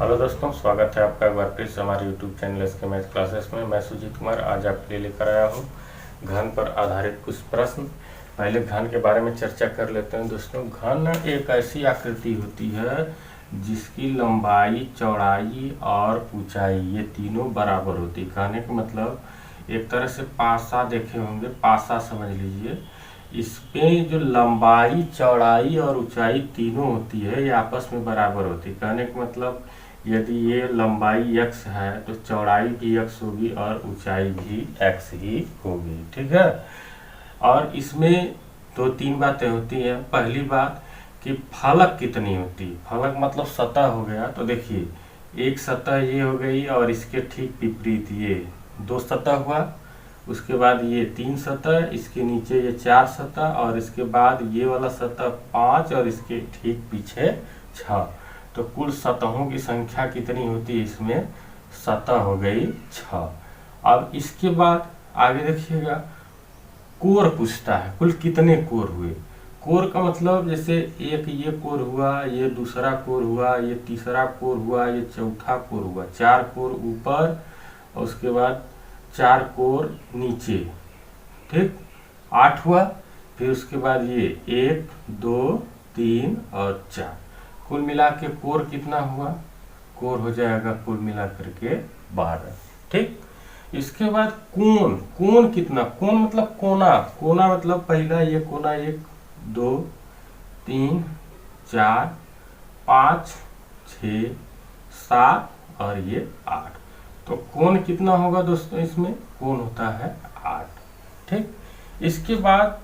Hello दोस्तों, स्वागत है आपका एक बार फिर से हमारे यूट्यूब चैनल इसके मैथ क्लासेस में। मैं सुजीत कुमार आज आपके लिए लेकर आया हूँ घन पर आधारित कुछ प्रश्न। पहले घन के बारे में चर्चा कर लेते हैं दोस्तों। घन एक ऐसी आकृति होती है जिसकी लंबाई, चौड़ाई और ऊंचाई ये तीनों बराबर होती है। कहने का मतलब एक तरह से पासा देखे होंगे, पासा समझ लीजिए। इसमें जो लंबाई, चौड़ाई और ऊंचाई तीनों होती है ये आपस में बराबर होती है। कहने का मतलब यदि ये लंबाई x है तो चौड़ाई भी x होगी और ऊंचाई भी x ही होगी, ठीक है। और इसमें दो तीन बातें होती हैं। पहली बात कि फलक कितनी होती है। फलक मतलब सतह हो गया, तो देखिए एक सतह ये हो गई और इसके ठीक विपरीत ये दो सतह हुआ, उसके बाद ये तीन सतह, इसके नीचे ये चार सतह और इसके बाद ये वाला सतह पाँच और इसके ठीक पीछे छः। तो कुल सतहों की संख्या कितनी होती है इसमें? सतह हो गई 6। अब इसके बाद आगे देखिएगा, कोर पूछता है कुल कितने कोर हुए। कोर का मतलब जैसे एक ये कोर हुआ, ये दूसरा कोर हुआ, ये तीसरा कोर हुआ, ये चौथा कोर हुआ। 4 कोर ऊपर और उसके बाद 4 कोर नीचे, ठीक 8 हुआ। फिर उसके बाद ये 1 2 3 और 4, कुल मिला के कोर कितना हुआ? कोर हो जाएगा कुल मिला करके 12, ठीक। इसके बाद कोण, कोण कितना? कोण मतलब कोना, कोना मतलब पहला ये कोना 1 2 3 4 5 6 7 और ये 8। तो कोण कितना होगा दोस्तों? इसमें कोण होता है 8, ठीक। इसके बाद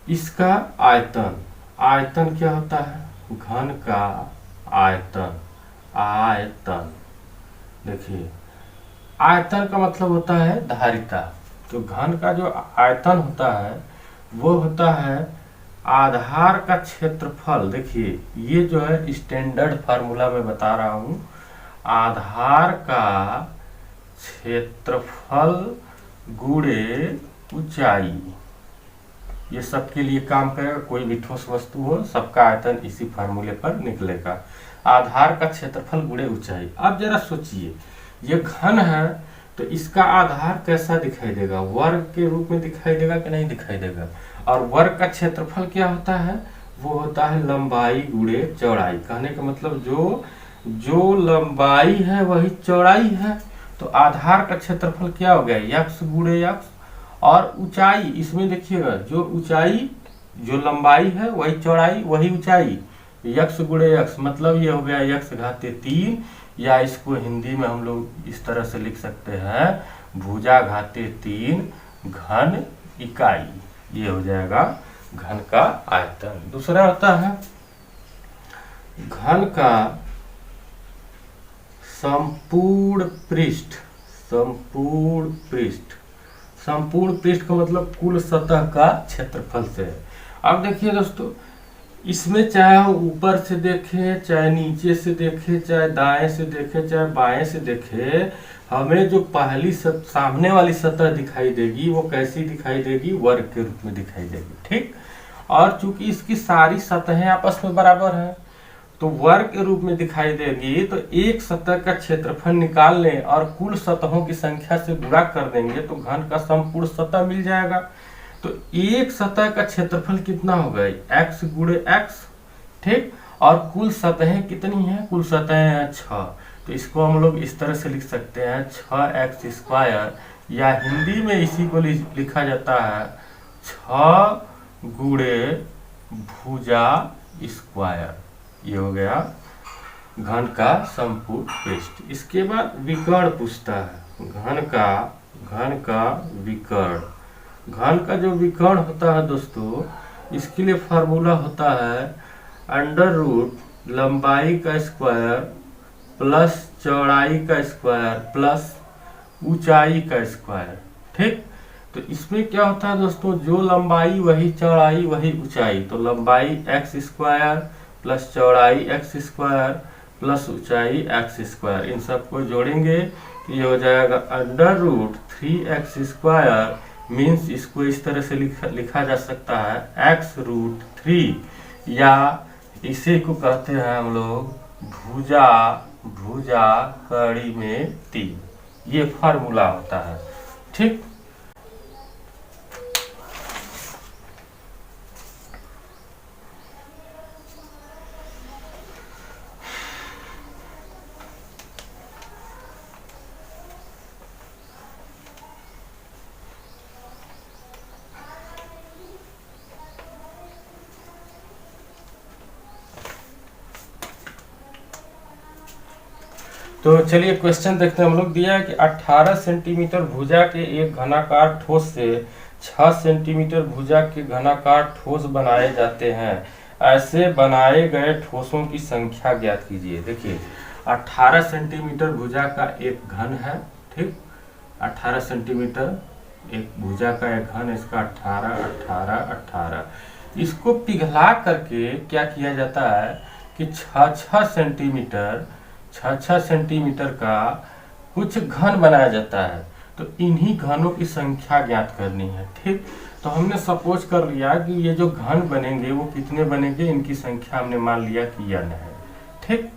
इसका आयतन, आयतन क्या होता है? घन का आयतन, आयतन देखिए आयतन का मतलब होता है धारिता। तो घन का जो आयतन होता है वो होता है आधार का क्षेत्रफल। देखिए ये जो है स्टैंडर्ड फार्मूला में बता रहा हूँ, आधार का क्षेत्रफल गुणे ऊंचाई। ये सबके लिए काम करेगा, कोई भी ठोस वस्तु हो सबका आयतन इसी फार्मूले पर निकलेगा। आधार का क्षेत्रफल गुणे ऊंचाई। अब जरा सोचिए, ये घन है तो इसका आधार कैसा दिखाई देगा? वर्ग के रूप में दिखाई देगा कि नहीं दिखाई देगा? और वर्ग का क्षेत्रफल क्या होता है? वो होता है लंबाई गुणे चौड़ाई। कहने का मतलब जो लंबाई है वही चौड़ाई है। तो आधार का क्षेत्रफल क्या हो गया? x गुणे x। और ऊंचाई इसमें देखिएगा, जो ऊंचाई, जो लंबाई है वही चौड़ाई वही ऊंचाई, x गुणे x मतलब ये हो गया x घाते 3, या इसको हिंदी में हम लोग इस तरह से लिख सकते हैं भुजा घाते 3 घन इकाई। ये हो जाएगा घन का आयतन। दूसरा होता है घन का संपूर्ण पृष्ठ। संपूर्ण पृष्ठ, संपूर्ण पृष्ठ का मतलब कुल सतह का क्षेत्रफल से है। अब देखिए दोस्तों, इसमें चाहे हम ऊपर से देखें, चाहे नीचे से देखें, चाहे दाएं से देखें, चाहे बाएं से देखें, हमें जो पहली सामने वाली सतह दिखाई देगी वो कैसी दिखाई देगी? वर्ग के रूप में दिखाई देगी, ठीक। और चूंकि इसकी सारी सतहें आपस में बराबर हैं तो वर्ग के रूप में दिखाई देगी। तो एक सतह का क्षेत्रफल निकाल लें और कुल सतहों की संख्या से गुणा कर देंगे तो घन का संपूर्ण सतह मिल जाएगा। तो एक सतह का क्षेत्रफल कितना हो गया? x गुणे x, ठीक। और कुल सतहें कितनी हैं? कुल सतहें हैं 6। तो इसको हम लोग इस तरह से लिख सकते हैं 6x², या हिंदी में इसी को लिखा जाता है 6 गुणे भुजा स्क्वायर। ये हो गया घन का संपूर्ण पृष्ठ। इसके बाद विकर्ण पूछता है, घन का विकर्ण। घन का जो विकर्ण होता है दोस्तों, इसके लिए फार्मूला होता है अंडर रूट लंबाई का स्क्वायर प्लस चौड़ाई का स्क्वायर प्लस ऊंचाई का स्क्वायर, ठीक। तो इसमें क्या होता है दोस्तों, जो लंबाई वही चौड़ाई वही ऊंचाई। तो लंबाई x² प्लस चौड़ाई x² प्लस ऊंचाई x², इन सबको जोड़ेंगे तो ये हो जाएगा अंडर रूट 3x²। मीन्स इसको इस तरह से लिखा जा सकता है x√3, या इसे को कहते हैं हम लोग भुजा भुजा कड़ी में 3, ये फार्मूला होता है। ठीक, तो चलिए क्वेश्चन देखते हैं हम लोग। दिया है कि 18 सेंटीमीटर भुजा के एक घनाकार ठोस से 6 सेंटीमीटर भुजा के घनाकार ठोस बनाए जाते हैं। ऐसे बनाए गए ठोसों की संख्या ज्ञात कीजिए। देखिए 18 सेंटीमीटर भुजा का एक घन है। ठीक, 18 सेंटीमीटर एक भुजा का एक घन, इसका 18 18 18। इसको पिघला करके क्या किया जाता है कि 6 सेंटीमीटर का कुछ घन बनाया जाता है। तो इन्हीं घनों की संख्या ज्ञात करनी है। ठीक, तो हमने सपोज कर लिया कि ये जो घन बनेंगे वो कितने बनेंगे, इनकी संख्या हमने मान लिया कि n है। ठीक,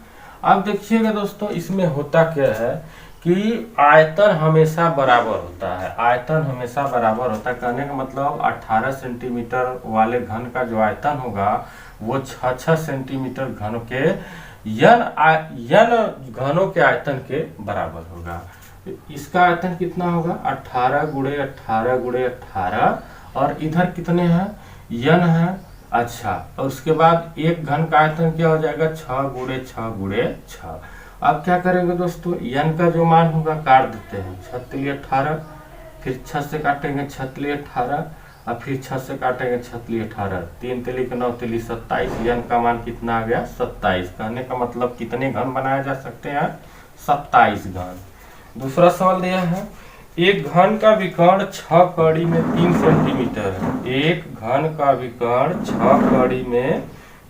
अब देखिएगा दोस्तों, इसमें होता क्या है कि आयतन हमेशा बराबर होता है। आयतन हमेशा बराबर होता है, कहने का मतलब 18 सेंटीमीटर वाले घन का जो आयतन होगा वो 6 सेंटीमीटर घनों के n घनों के आयतन के बराबर होगा। इसका आयतन कितना होगा, 18 गुणे 18 गुणे 18, और इधर कितने हैं, n है। अच्छा, और उसके बाद एक घन का आयतन क्या हो जाएगा, 6 गुणे 6 गुणे 6। अब क्या करेंगे दोस्तों, n का जो मान होगा काट देते हैं, 6 तिली 18, फिर 6 से काटेंगे 6 तिली 18, और फिर 6 से काटेंगे 6 तिली 18, 3 तिली के 9 तिली 27, n का मान कितना आ गया, 27। कहने का मतलब कितने घन बनाए जा सकते हैं, 27 घन। दूसरा सवाल दिया है, एक घन का विकर्ण 6 कड़ी में 3 सेंटीमीटर है। एक घन का विकर्ण 6 कड़ी में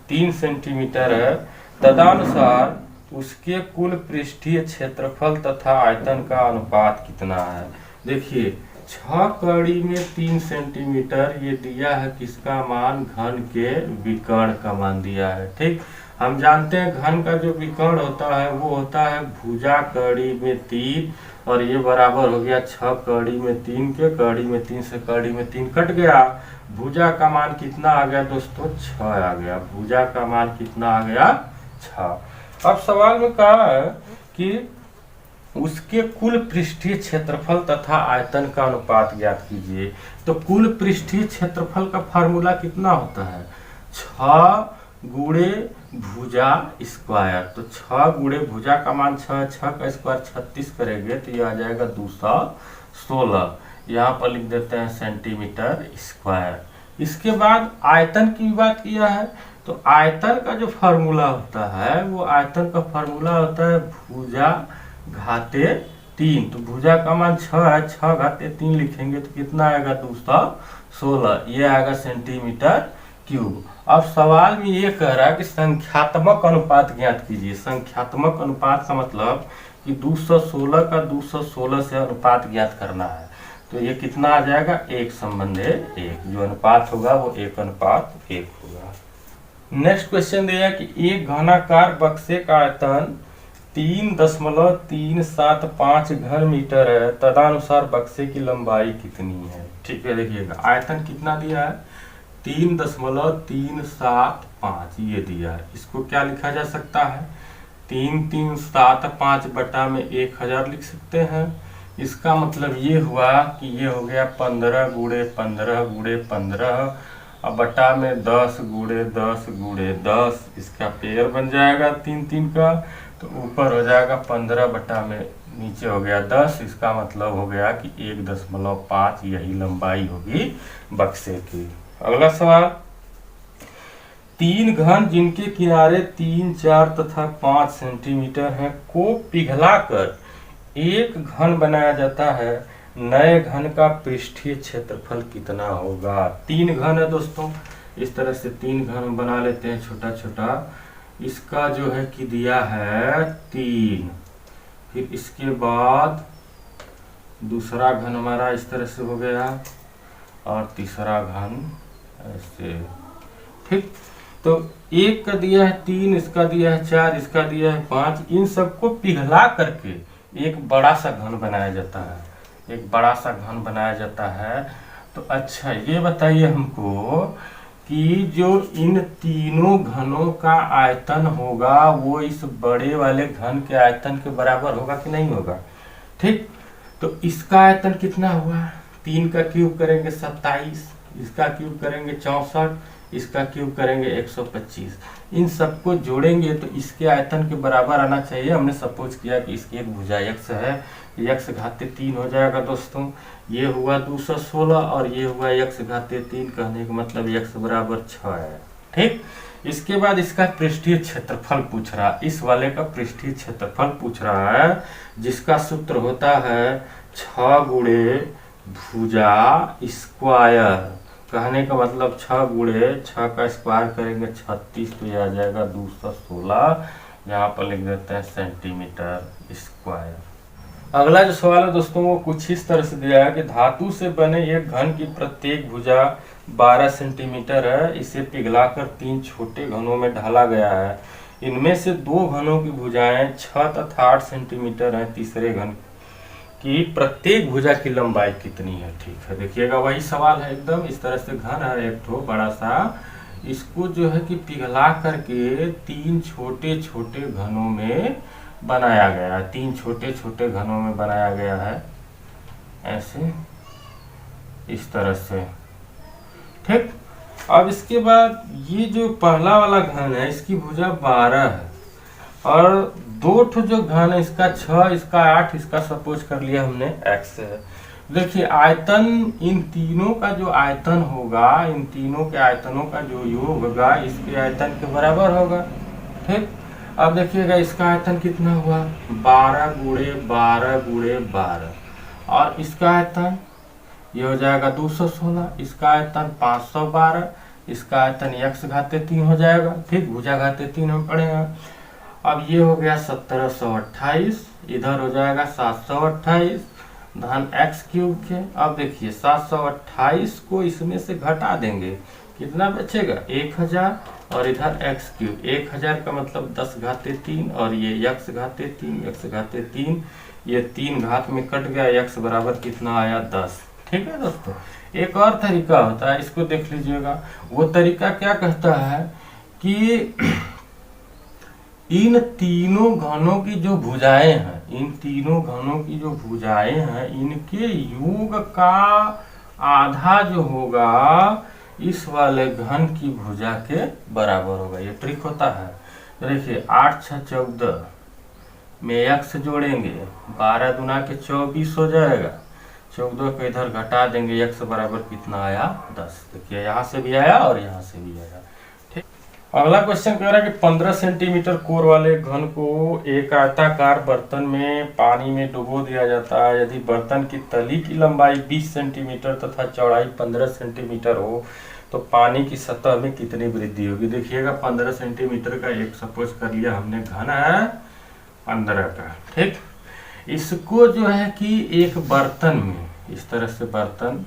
3 सेंटीमीटर है, तदनुसार उसके कुल पृष्ठीय क्षेत्रफल तथा आयतन का अनुपात कितना है। देखिए 6 कड़ी में 3 सेंटीमीटर ये दिया है, किसका मान, घन के विकर्ण का मान दिया है। ठीक, हम जानते हैं घन का जो विकर्ण होता है वो होता है भुजा कड़ी में 3, और ये बराबर हो गया 6 कड़ी में 3 के, कड़ी में 3 से कड़ी में 3 कट गया, भुजा का मान कितना आ गया दोस्तों, 6 आ गया। भुजा का मान कितना आ गया, 6। अब सवाल में कहा है कि उसके कुल पृष्ठीय क्षेत्रफल तथा आयतन का अनुपात ज्ञात कीजिए। तो कुल पृष्ठीय क्षेत्रफल का फार्मूला कितना होता है, 6 गुणे भुजा स्क्वायर। तो 6 गुणे भुजा का मान 6, 6 का स्क्वायर 36 करेंगे तो ये आ जाएगा 216। यहाँ पर लिख देते हैं सेंटीमीटर स्क्वायर। इसके बाद आयतन की बात किया है, तो आयतन का जो फार्मूला होता है वो आयतन का फार्मूला होता है भुजा घाते 3। तो भुजा का मान 6 है, 6 घाते 3 लिखेंगे तो कितना आएगा, 216। ये आएगा सेंटीमीटर क्यूब। अब सवाल में ये कह रहा है कि संख्यात्मक अनुपात ज्ञात कीजिए। संख्यात्मक अनुपात का मतलब कि 216 का 216 से अनुपात ज्ञात करना है। तो ये कितना आ जाएगा, 1:1। जो अनुपात होगा वो 1:1 होगा। नेक्स्ट क्वेश्चन दिया है कि एक घनाकार बक्से का आयतन 3.375 घन मीटर है, तदनुसार बक्से की लंबाई कितनी है। ठीक है, देखिएगा आयतन कितना दिया है, 3.375 ये दिया है। इसको क्या लिखा जा सकता है, 3375 बटा में 1000 लिख सकते हैं। इसका मतलब ये हुआ कि ये हो गया 15 गुणे 15 गुणे 15, अब बटा में 10 गुणे 10 गुणे 10, इसका पेयर बन जाएगा 3 3 का, तो ऊपर हो जाएगा 15 बटा में नीचे हो गया 10। इसका मतलब हो गया कि 1.5 यही लंबाई होगी बक्से की। अगला सवाल, 3 घन जिनके किनारे 3, 4 तथा 5 सेंटीमीटर हैं को पिघलाकर एक घन बनाया जाता है। नए घन का पृष्ठीय क्षेत्रफल कितना होगा। 3 घन है दोस्तों, इस तरह से 3 घन बना लेते हैं छोटा छोटा। इसका जो है कि दिया है 3, फिर इसके बाद दूसरा घन हमारा इस तरह से हो गया, और तीसरा घन ऐसे। ठीक, तो एक का दिया है 3, इसका दिया है 4, इसका दिया है 5। इन सबको पिघला करके एक बड़ा सा घन बनाया जाता है, एक बड़ा सा घन बनाया जाता है। तो अच्छा ये बताइए हमको कि जो इन तीनों घनों का आयतन होगा वो इस बड़े वाले घन के आयतन के बराबर होगा कि नहीं होगा। ठीक, तो इसका आयतन कितना हुआ, 3 का क्यूब करेंगे 27, इसका क्यूब करेंगे 64, इसका क्यूब करेंगे 125। इन सबको जोड़ेंगे तो इसके आयतन के बराबर आना चाहिए। हमने सपोज किया कि इसकी एक भुजा x है, x घाते 3 हो जाएगा दोस्तों। ये हुआ 216 और ये हुआ x घाते 3, कहने का मतलब x बराबर 6 है। ठीक, इसके बाद इसका पृष्ठीय क्षेत्रफल पूछ रहा है, इस वाले का पृष्ठीय क्षेत्रफल पूछ रहा है, जिसका सूत्र होता है 6 गुणे भुजा स्क्वायर। कहने का मतलब 6 गुणे 6 का स्क्वायर करेंगे 36, तो यह आ जाएगा 216, यहाँ पर लिख देते हैं सेंटीमीटर स्क्वायर। अगला जो सवाल है दोस्तों वो कुछ इस तरह से दिया है कि धातु से बने एक घन की प्रत्येक भुजा 12 सेंटीमीटर है, इसे पिघलाकर 3 छोटे घनों में ढाला गया है। इनमें से 2 घनों की भुजाएं 6 तथा 8 सेंटीमीटर हैं, तीसरे घन कि प्रत्येक भुजा की लंबाई कितनी है। ठीक है, देखिएगा वही सवाल है एकदम। इस तरह से घन है एक ठो बड़ा सा, इसको जो है कि पिघला करके 3 छोटे छोटे घनों में बनाया गया है, 3 छोटे छोटे घनों में बनाया गया है, ऐसे इस तरह से। ठीक, अब इसके बाद ये जो पहला वाला घन है इसकी भुजा 12 है, और 2 ठो जो घन है इसका 6, इसका 8, इसका सपोज कर लिया हमने x है। देखिए आयतन, इन तीनों का जो आयतन होगा, इन तीनों के आयतनों का जो योग होगा इसके आयतन के बराबर होगा। ठीक, अब देखिएगा इसका आयतन कितना हुआ, 12 गुणे 12 गुणे 12, और इसका आयतन ये हो जाएगा 216, इसका आयतन 512, इसका आयतन x घाते 3 हो जाएगा। ठीक, भुजा घाते 3 हम पढ़े हैं। अब ये हो गया 1728, इधर हो जाएगा 728 धन x क्यूब के। अब देखिए 728 को इसमें से घटा देंगे, कितना बचेगा 1000, और इधर x क्यूब, 1000 का मतलब 10 घाते 3, और ये x घाते 3, x घाते 3, ये 3 घात में कट गया, x बराबर कितना आया 10। ठीक है दोस्तों, एक और तरीका होता है, इसको देख लीजिएगा। वो तरीका क्या कहता है कि इन तीनों घनों की जो भुजाएं हैं, इन तीनों घनों की जो भुजाएं हैं, इनके योग का आधा जो होगा इस वाले घन की भुजा के बराबर होगा। ये ट्रिक होता है। तो देखिए 8 6 14 में x जोड़ेंगे, 12 दुना के 24 हो जाएगा, 14 को इधर घटा देंगे, x बराबर कितना आया 10। देखिए यहाँ से भी आया और यहाँ से भी आया। ठीक, अगला क्वेश्चन कह रहा है कि 15 सेंटीमीटर कोर वाले घन को एक आयताकार बर्तन में पानी में डुबो दिया जाता है। यदि बर्तन की तली की लंबाई 20 सेंटीमीटर तथा चौड़ाई 15 सेंटीमीटर हो तो पानी की सतह में कितनी वृद्धि होगी। देखिएगा 15 सेंटीमीटर का एक सपोज कर लिया हमने घन है 15 का। ठीक, इसको जो है कि एक बर्तन में, इस तरह से बर्तन,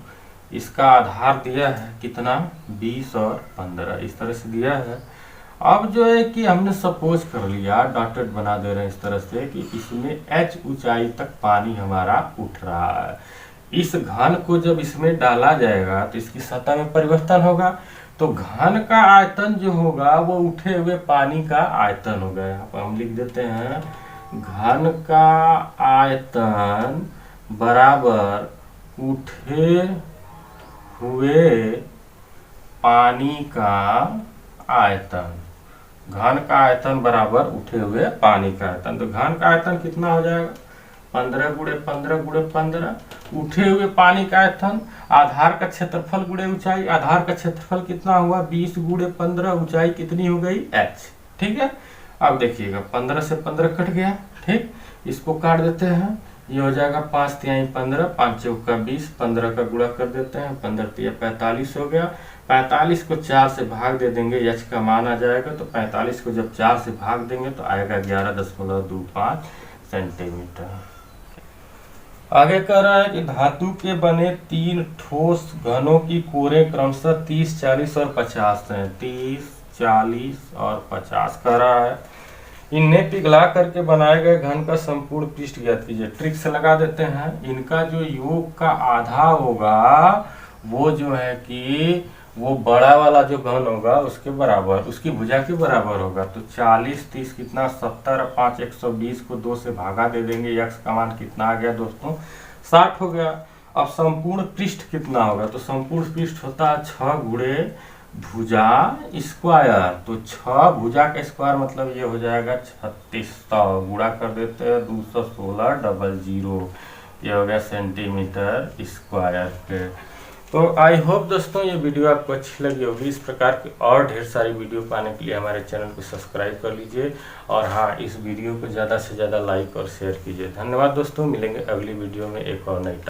इसका आधार दिया है कितना 20 और 15, इस तरह से दिया है। अब जो है कि हमने सपोज कर लिया, डॉटेड बना दे रहे हैं इस तरह से कि इसमें h ऊंचाई तक पानी हमारा उठ रहा है। इस घन को जब इसमें डाला जाएगा तो इसकी सतह में परिवर्तन होगा, तो घन का आयतन जो होगा वो उठे हुए पानी का आयतन होगा। यहाँ पर हम लिख देते हैं घन का आयतन बराबर उठे हुए पानी का आयतन। घन का आयतन बराबर उठे हुए पानी का आयतन। तो घन का आयतन कितना हो जाएगा 15 गुणे 15 गुणे 15, उठे हुए पानी का आयतन, आधार का क्षेत्रफल गुणे ऊंचाई, आधार का क्षेत्रफल कितना हुआ 20 गुणे 15, ऊंचाई कितनी हो गई h। ठीक है, अब देखिएगा 15 से 15 कट गया। ठीक, इसको काट देते हैं, ये हो जाएगा 5 तिहाई 15, 5 चौका 20, 15 का गुणा कर देते हैं, 15 तिया 45 हो गया। 45 को 4 से भाग दे देंगे, h का मान आ जाएगा। तो 45 को जब 4 से भाग देंगे तो आएगा 11.25 सेंटीमीटर। आगे कह रहा है कि धातु के बने 3 ठोस घनों की कोरें क्रमशः 30, 40 और 50 हैं। 30, 40 और 50 कह रहा है। इन्हें पिघला करके बनाए गए घन का संपूर्ण पृष्ठ ज्ञात कीजिए। ट्रिक से लगा देते हैं। इनका जो योग का आधा होगा वो जो है कि वो बड़ा वाला जो घन होगा उसके बराबर, उसकी भुजा के बराबर होगा। तो 40 30 कितना 70 और 5 120 को 2 से भागा दे देंगे। यक्स का मान कितना आ गया दोस्तों 60 हो गया। अब संपूर्ण पृष्ठ कितना होगा, तो संपूर्ण पृष्ठ होता है 6 गुणे भुजा स्क्वायर। तो 6 भुजा का स्क्वायर मतलब ये हो जाएगा 3600, गुणा कर देते हैं 216 00, ये हो गया सेंटीमीटर स्क्वायर के। तो आई होप दोस्तों ये वीडियो आपको अच्छी लगी होगी। इस प्रकार की और ढेर सारी वीडियो पाने के लिए हमारे चैनल को सब्सक्राइब कर लीजिए और हाँ, इस वीडियो को ज़्यादा से ज़्यादा लाइक और शेयर कीजिए। धन्यवाद दोस्तों, मिलेंगे अगली वीडियो में एक और नई